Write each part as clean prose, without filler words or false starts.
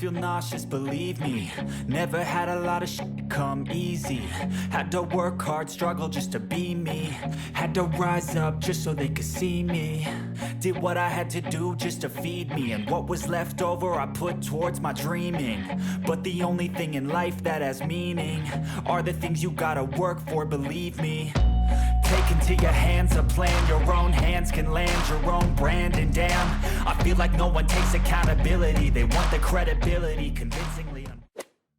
feel nauseous, believe me. Never had a lot of shit come easy. Had to work hard, struggle just to be me. Had to rise up just so they could see me. Did what I had to do just to feed me. And what was left over I put towards my dreaming. But the only thing in life that has meaning are the things you gotta work for, believe me. Take into your hands a plan. Your own hands can land your own brand. And damn, I feel like no one takes accountability. They want the credibility convincingly.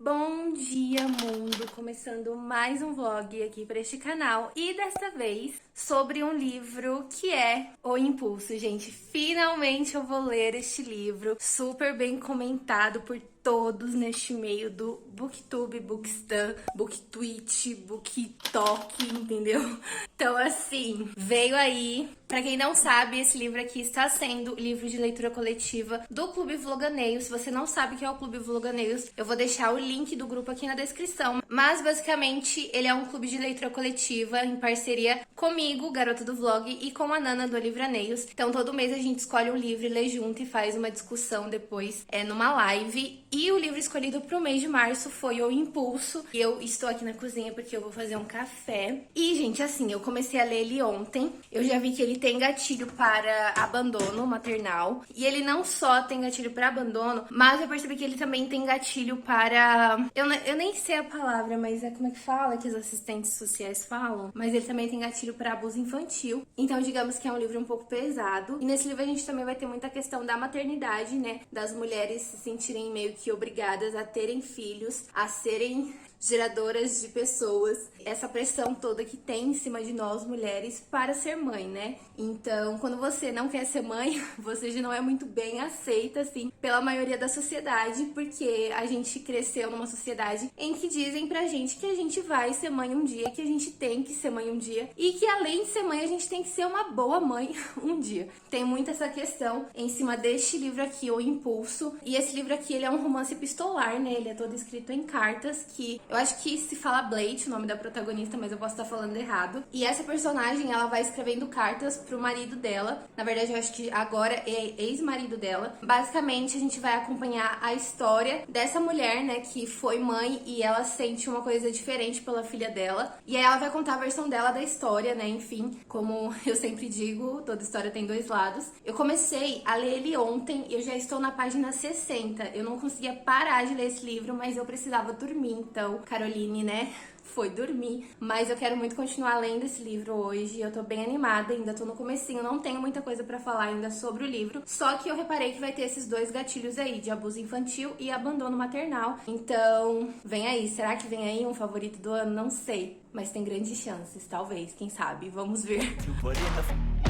Bom dia, mundo! Começando mais um vlog aqui para este canal e desta vez sobre um livro que é O Impulso. Gente, finalmente eu vou ler este livro, super bem comentado por todos neste meio do Booktube, Bookstan, Booktweet, Booktok, entendeu? Então, assim, veio aí. Pra quem não sabe, esse livro aqui está sendo o livro de leitura coletiva do Clube Vloganeio. Se você não sabe o que é o Clube Vloganeio, eu vou deixar o link do grupo aqui na descrição. Mas, basicamente, ele é um clube de leitura coletiva em parceria comigo, Garota do Vlog, e com a Nana do Livraneios. Então, todo mês a gente escolhe um livro, lê junto e faz uma discussão depois numa live. E o livro escolhido pro mês de março foi O Impulso. E eu estou aqui na cozinha porque eu vou fazer um café. E, gente, assim, eu comecei a ler ele ontem. Eu já vi que ele tem gatilho para abandono maternal. E ele não só tem gatilho para abandono, mas eu percebi que ele também tem gatilho para... Eu nem sei a palavra, mas é como é que fala, que os assistentes sociais falam. Mas ele também tem gatilho para abuso infantil. Então, digamos que é um livro um pouco pesado. E nesse livro a gente também vai ter muita questão da maternidade, né? Das mulheres se sentirem meio que obrigadas a terem filhos, a serem geradoras de pessoas, essa pressão toda que tem em cima de nós mulheres para ser mãe, né? Então, quando você não quer ser mãe, você já não é muito bem aceita, assim, pela maioria da sociedade, porque a gente cresceu numa sociedade em que dizem pra gente que a gente vai ser mãe um dia, que a gente tem que ser mãe um dia, e que além de ser mãe, a gente tem que ser uma boa mãe um dia. Tem muito essa questão em cima deste livro aqui, O Impulso, e esse livro aqui, ele é um romance epistolar, né? Ele é todo escrito em cartas, que eu acho que se fala Blake, o nome da protagonista, mas eu posso estar falando errado. E essa personagem, ela vai escrevendo cartas pro marido dela. Na verdade, eu acho que agora é ex-marido dela. Basicamente, a gente vai acompanhar a história dessa mulher, né, que foi mãe e ela sente uma coisa diferente pela filha dela. E aí ela vai contar a versão dela da história, né, enfim. Como eu sempre digo, toda história tem dois lados. Eu comecei a ler ele ontem e eu já estou na página 60. Eu não conseguia parar de ler esse livro, mas eu precisava dormir, então Caroline, né, foi dormir, mas eu quero muito continuar lendo esse livro hoje. Eu tô bem animada, ainda tô no comecinho, não tenho muita coisa pra falar ainda sobre o livro, só que eu reparei que vai ter esses dois gatilhos aí, de abuso infantil e abandono maternal. Então, vem aí, será que vem aí um favorito do ano? Não sei, mas tem grandes chances, talvez, quem sabe, vamos ver.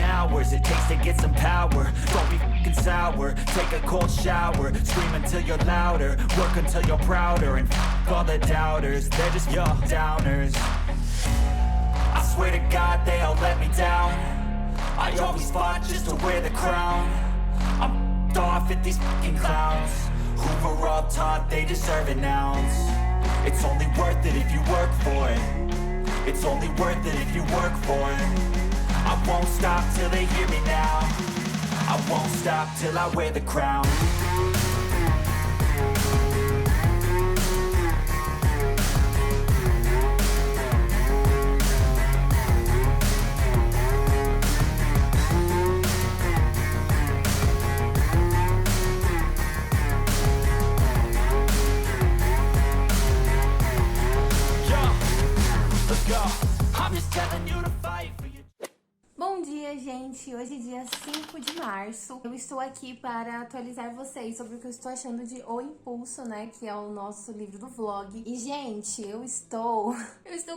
Hours it takes to get some power. Don't be fucking sour. Take a cold shower. Scream until you're louder. Work until you're prouder. And fuck all the doubters. They're just your downers. I swear to God they all let me down. I always fought just to wear the crown. I'm off at these fucking clowns who were all taught they deserve an ounce. It's only worth it if you work for it. It's only worth it if you work for it. I won't stop till they hear me now. I won't stop till I wear the crown. Yeah, let's go. I'm just telling you to fight for your... Bom dia, gente! Hoje é dia 5 de março. Eu estou aqui para atualizar vocês sobre o que eu estou achando de O Impulso, né? Que é o nosso livro do vlog. E, gente, eu estou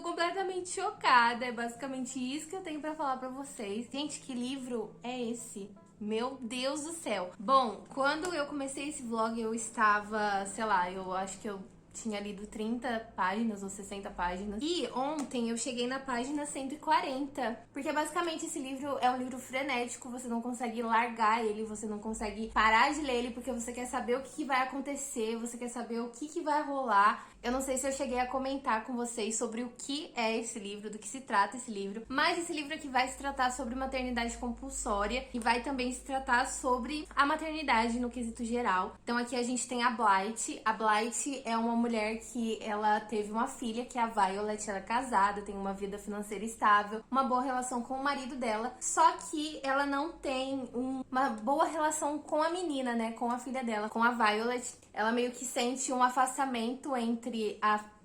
completamente chocada. É basicamente isso que eu tenho para falar para vocês. Gente, que livro é esse? Meu Deus do céu! Bom, quando eu comecei esse vlog, eu estava, sei lá, eu acho que eu tinha lido 30 páginas ou 60 páginas. E ontem eu cheguei na página 140. Porque basicamente esse livro é um livro frenético. Você não consegue largar ele, você não consegue parar de ler ele, porque você quer saber o que vai acontecer, você quer saber o que vai rolar. Eu não sei se eu cheguei a comentar com vocês sobre o que é esse livro, do que se trata esse livro, mas esse livro aqui vai se tratar sobre maternidade compulsória e vai também se tratar sobre a maternidade no quesito geral. Então aqui a gente tem a Blythe. A Blythe é uma mulher que ela teve uma filha, que é a Violet. Ela é casada, tem uma vida financeira estável, uma boa relação com o marido dela, só que ela não tem uma boa relação com a menina, né, com a filha dela, com a Violet. Ela meio que sente um afastamento entre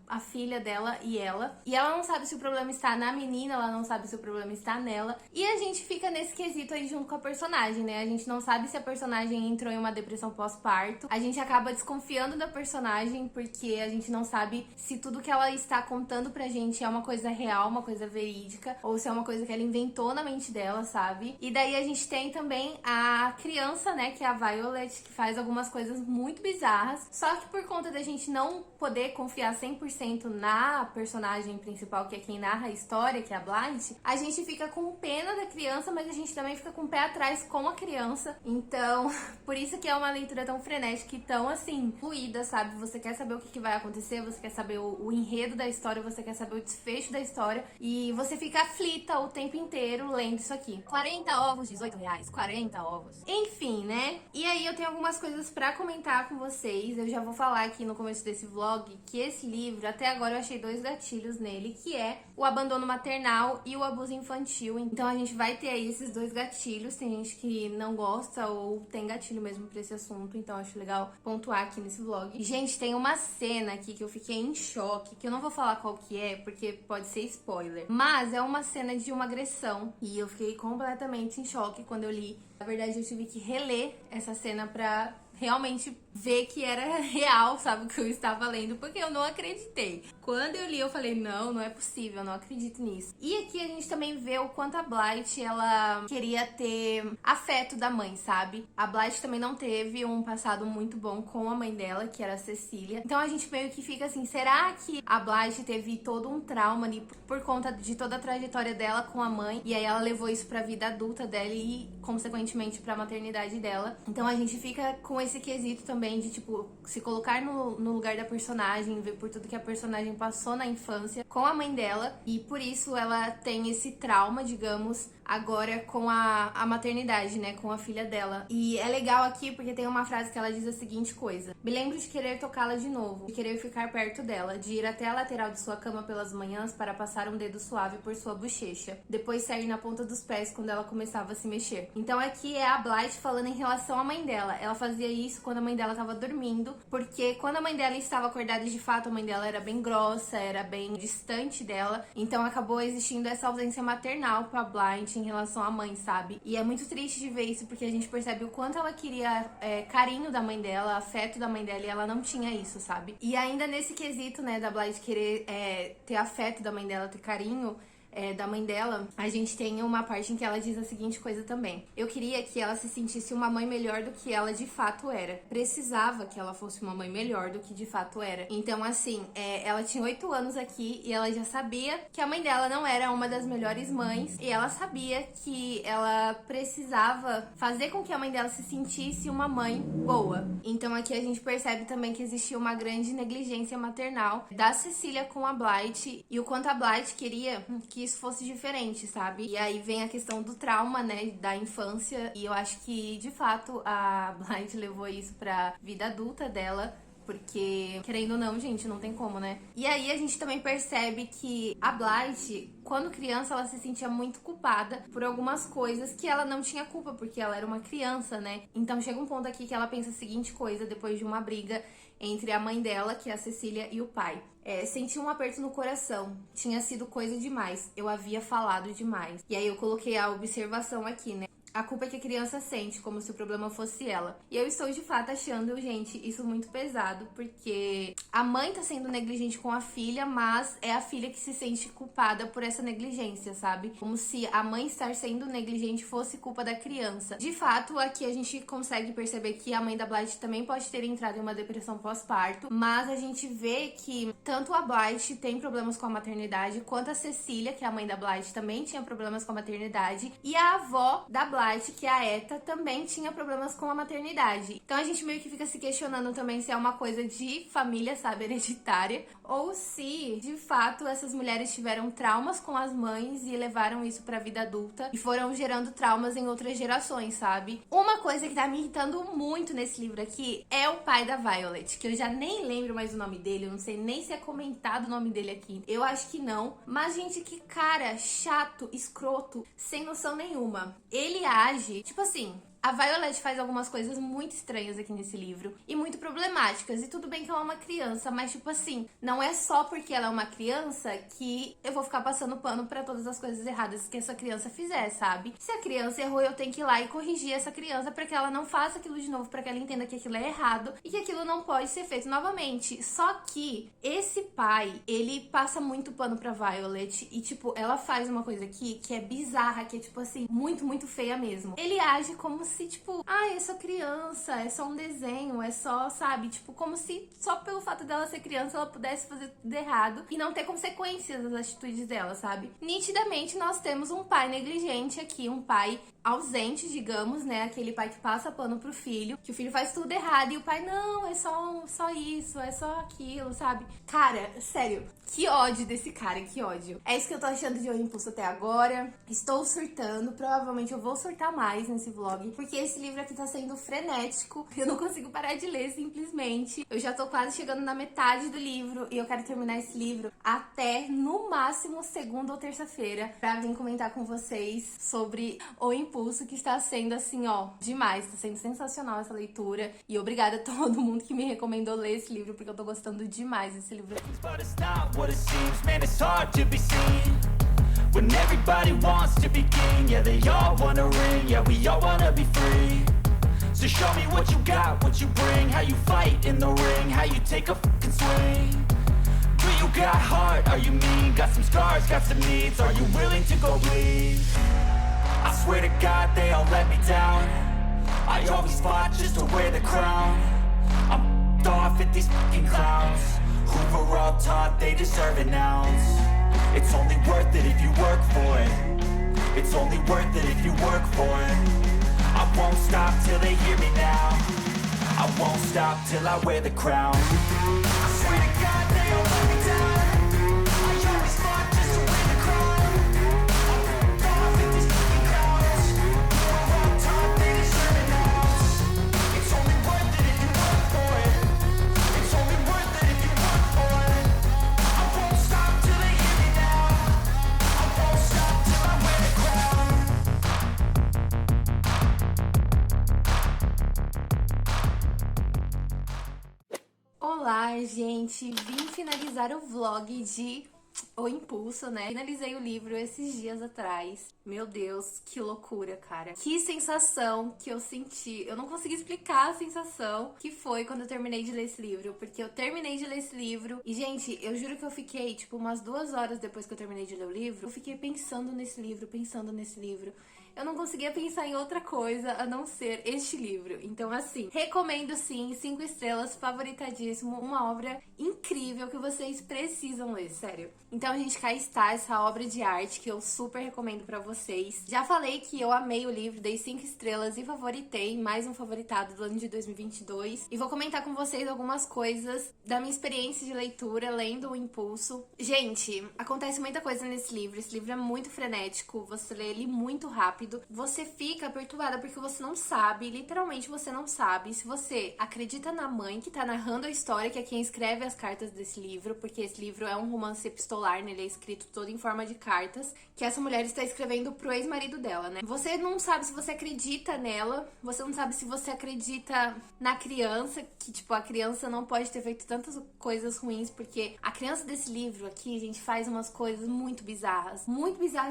a filha dela e ela. E ela não sabe se o problema está na menina, ela não sabe se o problema está nela. E a gente fica nesse quesito aí junto com a personagem, né? A gente não sabe se a personagem entrou em uma depressão pós-parto. A gente acaba desconfiando da personagem porque a gente não sabe se tudo que ela está contando pra gente é uma coisa real, uma coisa verídica, ou se é uma coisa que ela inventou na mente dela, sabe? E daí a gente tem também a criança, né? Que é a Violet, que faz algumas coisas muito bizarras. Só que por conta da gente não poder confiar 100% na personagem principal, que é quem narra a história, que é a Blythe, a gente fica com pena da criança, mas a gente também fica com o pé atrás com a criança. Então, por isso que é uma leitura tão frenética e tão, assim, fluida, sabe? Você quer saber o que vai acontecer, você quer saber o enredo da história, você quer saber o desfecho da história, e você fica aflita o tempo inteiro lendo isso aqui. 40 ovos, R$18, 40 ovos. Enfim, né? E aí eu tenho algumas coisas pra comentar com vocês. Eu já vou falar aqui no começo desse vlog que esse livro, até agora eu achei 2 gatilhos nele, que é o abandono maternal e o abuso infantil. Então a gente vai ter aí esses 2 gatilhos. Tem gente que não gosta ou tem gatilho mesmo pra esse assunto, então acho legal pontuar aqui nesse vlog. E, gente, tem uma cena aqui que eu fiquei em choque, que eu não vou falar qual que é, porque pode ser spoiler, mas é uma cena de uma agressão e eu fiquei completamente em choque quando eu li. Na verdade, eu tive que reler essa cena pra realmente ver que era real, sabe, o que eu estava lendo, porque eu não acreditei. Quando eu li, eu falei, não é possível, eu não acredito nisso. E aqui a gente também vê o quanto a Blythe, ela queria ter afeto da mãe, sabe? A Blythe também não teve um passado muito bom com a mãe dela, que era a Cecília. Então a gente meio que fica assim, será que a Blythe teve todo um trauma ali por conta de toda a trajetória dela com a mãe, e aí ela levou isso pra vida adulta dela e, consequentemente, pra maternidade dela? Então a gente fica com esse quesito também de, tipo, se colocar no lugar da personagem, ver por tudo que a personagem passou na infância com a mãe dela, e por isso ela tem esse trauma, digamos, agora com a maternidade, né, com a filha dela. E é legal aqui porque tem uma frase que ela diz a seguinte coisa: me lembro de querer tocá-la de novo, de querer ficar perto dela, de ir até a lateral de sua cama pelas manhãs para passar um dedo suave por sua bochecha, depois sair na ponta dos pés quando ela começava a se mexer. Então aqui é a Blythe falando em relação à mãe dela. Ela fazia isso quando a mãe dela estava dormindo, porque quando a mãe dela estava acordada, de fato a mãe dela era bem grossa, era bem distante dela, então acabou existindo essa ausência maternal pra Blythe em relação à mãe, sabe? E é muito triste de ver isso, porque a gente percebe o quanto ela queria carinho da mãe dela, afeto da mãe dela, e ela não tinha isso, sabe? E ainda nesse quesito, né, da Blythe querer ter afeto da mãe dela, ter carinho da mãe dela, a gente tem uma parte em que ela diz a seguinte coisa também: eu queria que ela se sentisse uma mãe melhor do que ela de fato era. Precisava que ela fosse uma mãe melhor do que de fato era. Então, assim, ela tinha 8 anos aqui e ela já sabia que a mãe dela não era uma das melhores mães, e ela sabia que ela precisava fazer com que a mãe dela se sentisse uma mãe boa. Então aqui a gente percebe também que existia uma grande negligência maternal da Cecília com a Blythe, e o quanto a Blythe queria que isso fosse diferente, sabe? E aí vem a questão do trauma, né, da infância, e eu acho que, de fato, a Blythe levou isso pra vida adulta dela, porque, querendo ou não, gente, não tem como, né? E aí a gente também percebe que a Blythe, quando criança, ela se sentia muito culpada por algumas coisas que ela não tinha culpa, porque ela era uma criança, né? Então chega um ponto aqui que ela pensa a seguinte coisa, depois de uma briga entre a mãe dela, que é a Cecília, e o pai. Senti um aperto no coração. Tinha sido coisa demais. Eu havia falado demais. E aí eu coloquei a observação aqui, né? A culpa que a criança sente, como se o problema fosse ela. E eu estou, de fato, achando, gente, isso muito pesado, porque a mãe tá sendo negligente com a filha, mas é a filha que se sente culpada por essa negligência, sabe? Como se a mãe estar sendo negligente fosse culpa da criança. De fato, aqui a gente consegue perceber que a mãe da Blythe também pode ter entrado em uma depressão pós-parto, mas a gente vê que tanto a Blythe tem problemas com a maternidade, quanto a Cecília, que é a mãe da Blythe, também tinha problemas com a maternidade, e a avó da Blythe Twilight, que é a Eta, também tinha problemas com a maternidade. Então a gente meio que fica se questionando também se é uma coisa de família, sabe, hereditária, ou se, de fato, essas mulheres tiveram traumas com as mães e levaram isso pra vida adulta e foram gerando traumas em outras gerações, sabe? Uma coisa que tá me irritando muito nesse livro aqui é o pai da Violet, que eu já nem lembro mais o nome dele, eu não sei nem se é comentado o nome dele aqui. Eu acho que não. Mas, gente, que cara chato, escroto, sem noção nenhuma. Ele age, tipo assim, a Violet faz algumas coisas muito estranhas aqui nesse livro e muito problemáticas. E tudo bem que ela é uma criança, mas tipo assim, não é só porque ela é uma criança que eu vou ficar passando pano pra todas as coisas erradas que essa criança fizer, sabe? Se a criança errou, eu tenho que ir lá e corrigir essa criança pra que ela não faça aquilo de novo, pra que ela entenda que aquilo é errado e que aquilo não pode ser feito novamente. Só que esse pai, ele passa muito pano pra Violet e tipo, ela faz uma coisa aqui que é bizarra, que é tipo assim, muito, muito feia mesmo. Ele age como se tipo, é só criança, é só um desenho, é só, sabe, tipo, como se só pelo fato dela ser criança ela pudesse fazer tudo errado e não ter consequências das atitudes dela, sabe? Nitidamente nós temos um pai negligente aqui, um pai ausente, digamos, né? Aquele pai que passa pano pro filho, que o filho faz tudo errado e o pai, não, é só isso, é só aquilo, sabe? Cara, sério, que ódio desse cara, que ódio. É isso que eu tô achando de O Impulso até agora. Estou surtando, provavelmente eu vou surtar mais nesse vlog, porque esse livro aqui tá sendo frenético. Eu não consigo parar de ler, simplesmente. Eu já tô quase chegando na metade do livro e eu quero terminar esse livro até, no máximo, segunda ou terça-feira, pra vir comentar com vocês sobre O Impulso, que está sendo assim, ó, demais. Tá sendo sensacional essa leitura. E obrigada a todo mundo que me recomendou ler esse livro, porque eu tô gostando demais desse livro aqui. But it's not what it seems, man, it's hard to be seen when everybody wants to be king. Yeah, they all wanna ring, yeah, we all wanna be free. So show me what you got, what you bring, how you fight in the ring, how you take a fucking swing. Do you got heart, are you mean, got some scars, got some needs, are you willing to go bleed? I swear to God they all let me down, I always fought just to wear the crown. I'm off at these fucking clowns who were all taught they deserve an ounce. It's only worth it if you work for it. It's only worth it if you work for it. I won't stop till they hear me now. I won't stop till I wear the crown. I swear to God they all let me down, I always fought just to wear the crown. I'm off at these fucking clowns who were all taught they deserve an ounce. It's only worth it if you work for it. It's only worth it if you work for it. I won't stop till they hear me now. I won't stop till I wear the crown. Olá, gente! Vim finalizar o vlog de O Impulso, né? Finalizei o livro esses dias atrás. Meu Deus, que loucura, cara. Que sensação que eu senti. Eu não consegui explicar a sensação que foi quando eu terminei de ler esse livro. Porque eu terminei de ler esse livro e, gente, eu juro que eu fiquei, tipo, umas 2 horas depois que eu terminei de ler o livro, eu fiquei pensando nesse livro, pensando nesse livro. Eu não conseguia pensar em outra coisa a não ser este livro. Então, assim, recomendo sim, 5 estrelas, favoritadíssimo, uma obra incrível que vocês precisam ler, sério. Então, gente, cá está essa obra de arte que eu super recomendo pra vocês. Já falei que eu amei o livro, dei 5 estrelas e favoritei, mais um favoritado do ano de 2022. E vou comentar com vocês algumas coisas da minha experiência de leitura, lendo O Impulso. Gente, acontece muita coisa nesse livro. Esse livro é muito frenético, você lê ele muito rápido. Você fica perturbada porque você não sabe, literalmente você não sabe, se você acredita na mãe que tá narrando a história, que é quem escreve as cartas desse livro, porque esse livro é um romance epistolar, né? Ele é escrito todo em forma de cartas, que essa mulher está escrevendo pro ex-marido dela, né? Você não sabe se você acredita nela, você não sabe se você acredita na criança, que tipo, a criança não pode ter feito tantas coisas ruins, porque a criança desse livro aqui, gente, faz umas coisas muito bizarras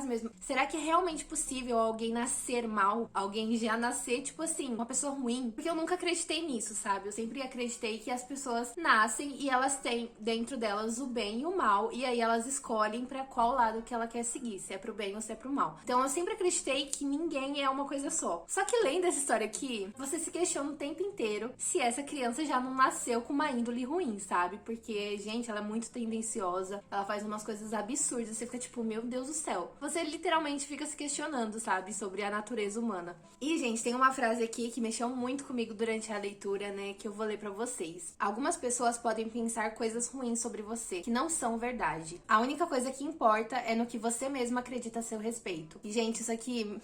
mesmo. Será que é realmente possível alguém nascer mal, alguém já nascer, tipo assim, uma pessoa ruim? Porque eu nunca acreditei nisso, sabe? Eu sempre acreditei que as pessoas nascem e elas têm dentro delas o bem e o mal, e aí elas escolhem pra qual lado que ela quer seguir, se é pro bem ou se é pro mal. Então eu sempre acreditei que ninguém é uma coisa só. Só que lendo essa história aqui, você se questiona o tempo inteiro se essa criança já não nasceu com uma índole ruim, sabe? Porque, gente, ela é muito tendenciosa, ela faz umas coisas absurdas, você fica tipo, meu Deus do céu. Você literalmente fica se questionando, sabe? sobre a natureza humana. E, gente, tem uma frase aqui que mexeu muito comigo durante a leitura, né, que eu vou ler pra vocês. Algumas pessoas podem pensar coisas ruins sobre você, que não são verdade. A única coisa que importa é no que você mesmo acredita a seu respeito. E, gente, isso aqui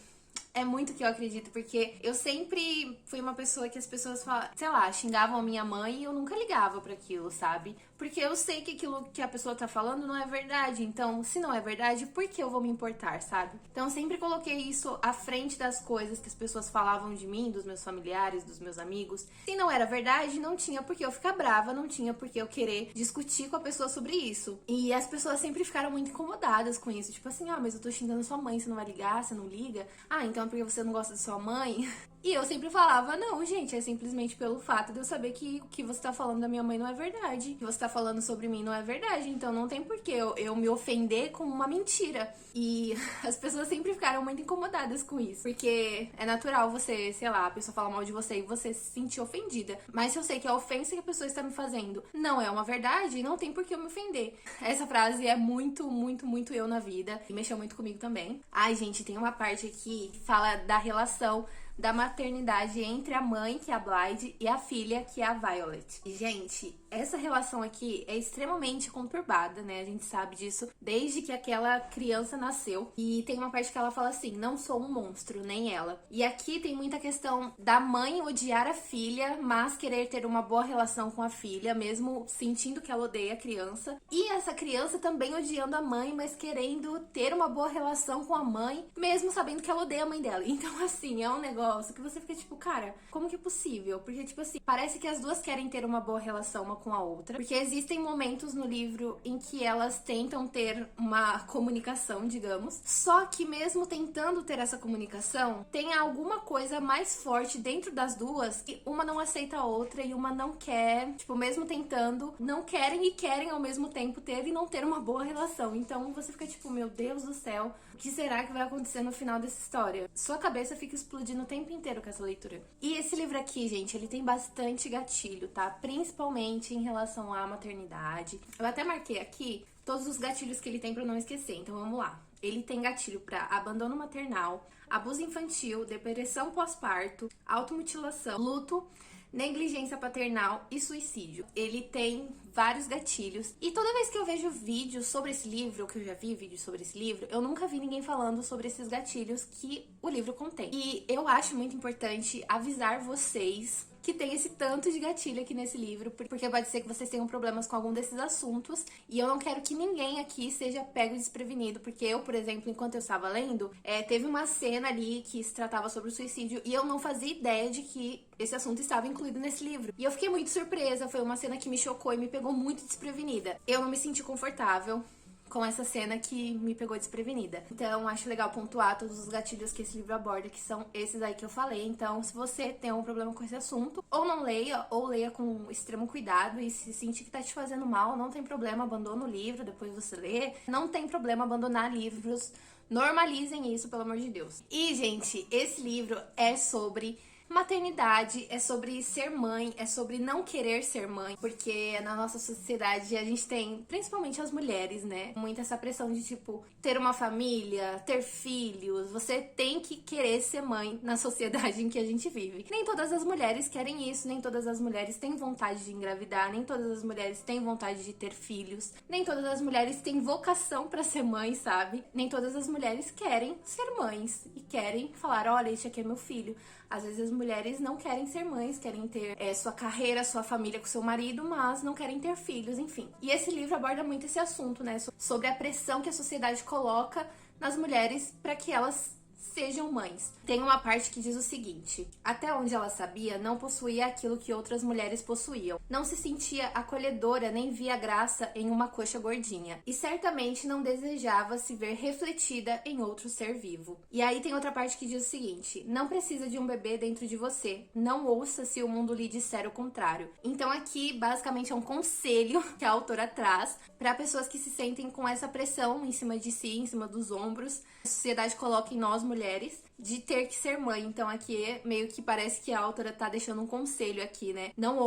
é muito que eu acredito, porque eu sempre fui uma pessoa que as pessoas falam, sei lá, xingavam a minha mãe e eu nunca ligava pra aquilo, sabe? Porque eu sei que aquilo que a pessoa tá falando não é verdade. Então, se não é verdade, por que eu vou me importar, sabe? Então, eu sempre coloquei isso à frente das coisas que as pessoas falavam de mim, dos meus familiares, dos meus amigos. Se não era verdade, não tinha por que eu ficar brava, não tinha por que eu querer discutir com a pessoa sobre isso. E as pessoas sempre ficaram muito incomodadas com isso. Tipo assim, mas eu tô xingando sua mãe, você não vai ligar, você não liga? Então é porque você não gosta de sua mãe? E eu sempre falava, não, gente, é simplesmente pelo fato de eu saber que o que você tá falando da minha mãe não é verdade. O que você tá falando sobre mim não é verdade. Então não tem porquê eu me ofender com uma mentira. E as pessoas sempre ficaram muito incomodadas com isso. Porque é natural você, sei lá, a pessoa fala mal de você e você se sentir ofendida. Mas se eu sei que a ofensa que a pessoa está me fazendo não é uma verdade, não tem por que eu me ofender. Essa frase é muito, muito, muito eu na vida. E mexeu muito comigo também. Ai, gente, tem uma parte aqui que fala da relação da maternidade entre a mãe, que é a Blythe, e a filha, que é a Violet. E, gente, essa relação aqui é extremamente conturbada, né? A gente sabe disso desde que aquela criança nasceu. E tem uma parte que ela fala assim, não sou um monstro, nem ela. E aqui tem muita questão da mãe odiar a filha, mas querer ter uma boa relação com a filha, mesmo sentindo que ela odeia a criança. E essa criança também odiando a mãe, mas querendo ter uma boa relação com a mãe, mesmo sabendo que ela odeia a mãe dela. Então, assim, é um negócio que você fica tipo, cara, como que é possível? Porque, tipo assim, parece que as duas querem ter uma boa relação uma com a outra. Porque existem momentos no livro em que elas tentam ter uma comunicação, digamos. Só que mesmo tentando ter essa comunicação, tem alguma coisa mais forte dentro das duas que uma não aceita a outra e uma não quer. Tipo, mesmo tentando, não querem e querem ao mesmo tempo ter e não ter uma boa relação. Então você fica tipo, meu Deus do céu, o que será que vai acontecer no final dessa história? Sua cabeça fica explodindo o tempo inteiro com essa leitura. E esse livro aqui, gente, ele tem bastante gatilho, tá? Principalmente em relação à maternidade. Eu até marquei aqui todos os gatilhos que ele tem pra eu não esquecer, então vamos lá. Ele tem gatilho pra abandono maternal, abuso infantil, depressão pós-parto, automutilação, luto, negligência paternal e suicídio. Ele tem vários gatilhos. E toda vez que eu vejo vídeos sobre esse livro, ou que eu já vi vídeos sobre esse livro, eu nunca vi ninguém falando sobre esses gatilhos que o livro contém. E eu acho muito importante avisar vocês que tem esse tanto de gatilho aqui nesse livro, porque pode ser que vocês tenham problemas com algum desses assuntos, e eu não quero que ninguém aqui seja pego desprevenido, porque eu, por exemplo, enquanto eu estava lendo, teve uma cena ali que se tratava sobre o suicídio, e eu não fazia ideia de que esse assunto estava incluído nesse livro. E eu fiquei muito surpresa, foi uma cena que me chocou e me pegou muito desprevenida. Eu não me senti confortável com essa cena que me pegou desprevenida. Então, acho legal pontuar todos os gatilhos que esse livro aborda, que são esses aí que eu falei. Então, se você tem um problema com esse assunto, ou não leia, ou leia com extremo cuidado, e se sentir que tá te fazendo mal, não tem problema, abandona o livro, depois você lê. Não tem problema abandonar livros, normalizem isso, pelo amor de Deus. E, gente, esse livro é sobre maternidade, é sobre ser mãe, é sobre não querer ser mãe, porque na nossa sociedade a gente tem, principalmente as mulheres, né, muito essa pressão de, tipo, ter uma família, ter filhos, você tem que querer ser mãe na sociedade em que a gente vive. Nem todas as mulheres querem isso, nem todas as mulheres têm vontade de engravidar, nem todas as mulheres têm vontade de ter filhos, nem todas as mulheres têm vocação pra ser mãe, sabe? Nem todas as mulheres querem ser mães e querem falar, olha, este aqui é meu filho. Às vezes as mulheres não querem ser mães, querem ter sua carreira, sua família com seu marido, mas não querem ter filhos, enfim. E esse livro aborda muito esse assunto, né? Sobre a pressão que a sociedade coloca nas mulheres para que elas sejam mães. Tem uma parte que diz o seguinte: até onde ela sabia, não possuía aquilo que outras mulheres possuíam. Não se sentia acolhedora nem via graça em uma coxa gordinha. E certamente não desejava se ver refletida em outro ser vivo. E aí tem outra parte que diz o seguinte: não precisa de um bebê dentro de você. Não ouça se o mundo lhe disser o contrário. Então aqui, basicamente, é um conselho que a autora traz para pessoas que se sentem com essa pressão em cima de si, em cima dos ombros. A sociedade coloca em nós mulheres de ter que ser mãe. Então aqui meio que parece que a autora tá deixando um conselho aqui, né? Não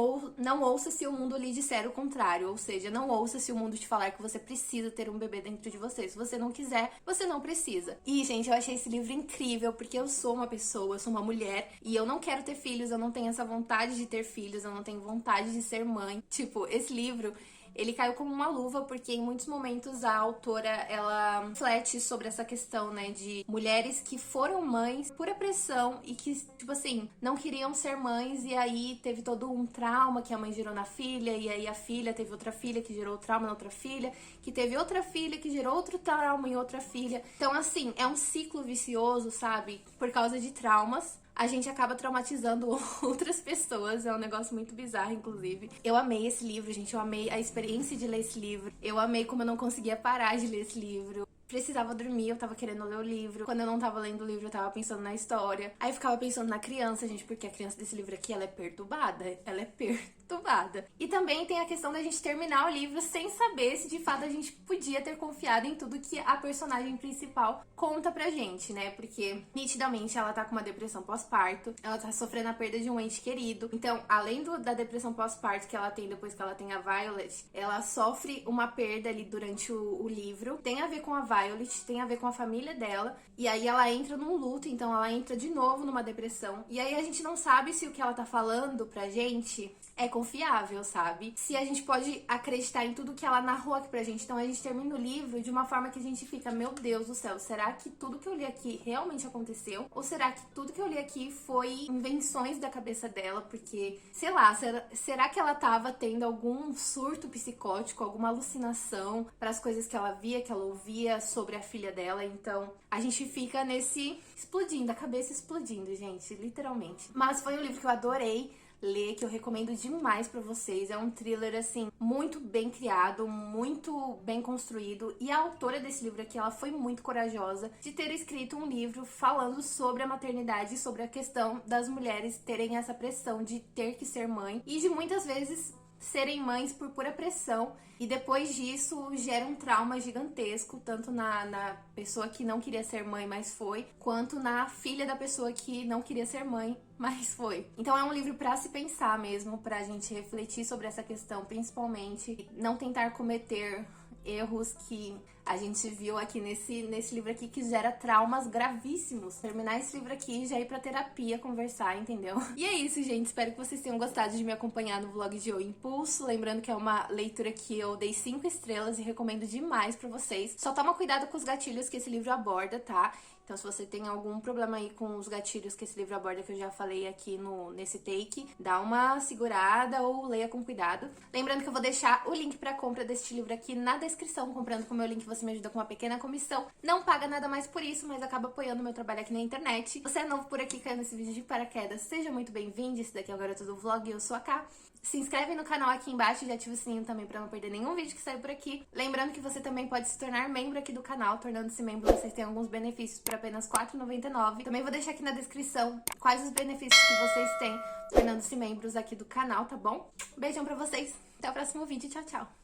ouça se o mundo lhe disser o contrário, ou seja, não ouça se o mundo te falar que você precisa ter um bebê dentro de você. Se você não quiser, você não precisa. E, gente, eu achei esse livro incrível, porque eu sou uma pessoa, eu sou uma mulher, e eu não quero ter filhos, eu não tenho essa vontade de ter filhos, eu não tenho vontade de ser mãe. Tipo, esse livro, ele caiu como uma luva, porque em muitos momentos a autora, ela reflete sobre essa questão, né, de mulheres que foram mães por pressão e que, tipo assim, não queriam ser mães, e aí teve todo um trauma que a mãe gerou na filha, e aí a filha teve outra filha que gerou trauma na outra filha, que teve outra filha que gerou outro trauma em outra filha. Então, assim, é um ciclo vicioso, sabe? Por causa de traumas, a gente acaba traumatizando outras pessoas. É um negócio muito bizarro, inclusive. Eu amei esse livro, gente. Eu amei a experiência de ler esse livro. Eu amei como eu não conseguia parar de ler esse livro. Precisava dormir, eu tava querendo ler o livro. Quando eu não tava lendo o livro, eu tava pensando na história. Aí eu ficava pensando na criança, gente, porque a criança desse livro aqui, ela é perturbada. Ela é perturbada. E também tem a questão da gente terminar o livro sem saber se de fato a gente podia ter confiado em tudo que a personagem principal conta pra gente, né? Porque nitidamente ela tá com uma depressão pós-parto, ela tá sofrendo a perda de um ente querido. Então, além da depressão pós-parto que ela tem depois que ela tem a Violet, ela sofre uma perda ali durante o livro. Tem a ver com a Violet, tem a ver com a família dela, e aí ela entra num luto, então ela entra de novo numa depressão, e aí a gente não sabe se o que ela tá falando pra gente é confiável, sabe? Se a gente pode acreditar em tudo que ela narrou aqui pra gente. Então a gente termina o livro de uma forma que a gente fica, meu Deus do céu, será que tudo que eu li aqui realmente aconteceu? Ou será que tudo que eu li aqui foi invenções da cabeça dela? Porque, sei lá, será que ela tava tendo algum surto psicótico, alguma alucinação para as coisas que ela via, que ela ouvia sobre a filha dela? Então a gente fica nesse explodindo, a cabeça explodindo, gente, literalmente. Mas foi um livro que eu adorei ler, que eu recomendo demais pra vocês. É um thriller, assim, muito bem criado, muito bem construído. E a autora desse livro aqui, ela foi muito corajosa de ter escrito um livro falando sobre a maternidade, sobre a questão das mulheres terem essa pressão de ter que ser mãe e de muitas vezes serem mães por pura pressão, e depois disso gera um trauma gigantesco, tanto na pessoa que não queria ser mãe, mas foi, quanto na filha da pessoa que não queria ser mãe, mas foi. Então é um livro pra se pensar mesmo, pra gente refletir sobre essa questão, principalmente não tentar cometer erros que a gente viu aqui nesse livro aqui, que gera traumas gravíssimos. Terminar esse livro aqui e já ir pra terapia conversar, entendeu? E é isso, gente. Espero que vocês tenham gostado de me acompanhar no vlog de O Impulso. Lembrando que é uma leitura que eu dei 5 estrelas e recomendo demais pra vocês. Só toma cuidado com os gatilhos que esse livro aborda, tá? Então, se você tem algum problema aí com os gatilhos que esse livro aborda, que eu já falei aqui nesse take, dá uma segurada ou leia com cuidado. Lembrando que eu vou deixar o link pra compra deste livro aqui na descrição. Comprando com o meu link, você me ajuda com uma pequena comissão. Não paga nada mais por isso, mas acaba apoiando o meu trabalho aqui na internet. Você é novo por aqui, caiu nesse vídeo de paraquedas, seja muito bem-vindo. Esse daqui é o Garoto do Vlog e eu sou a Ká. Se inscreve no canal aqui embaixo e ativa o sininho também pra não perder nenhum vídeo que sair por aqui. Lembrando que você também pode se tornar membro aqui do canal. Tornando-se membro, vocês têm alguns benefícios por apenas R$ 4,99. Também vou deixar aqui na descrição quais os benefícios que vocês têm tornando-se membros aqui do canal, tá bom? Beijão pra vocês, até o próximo vídeo, tchau, tchau!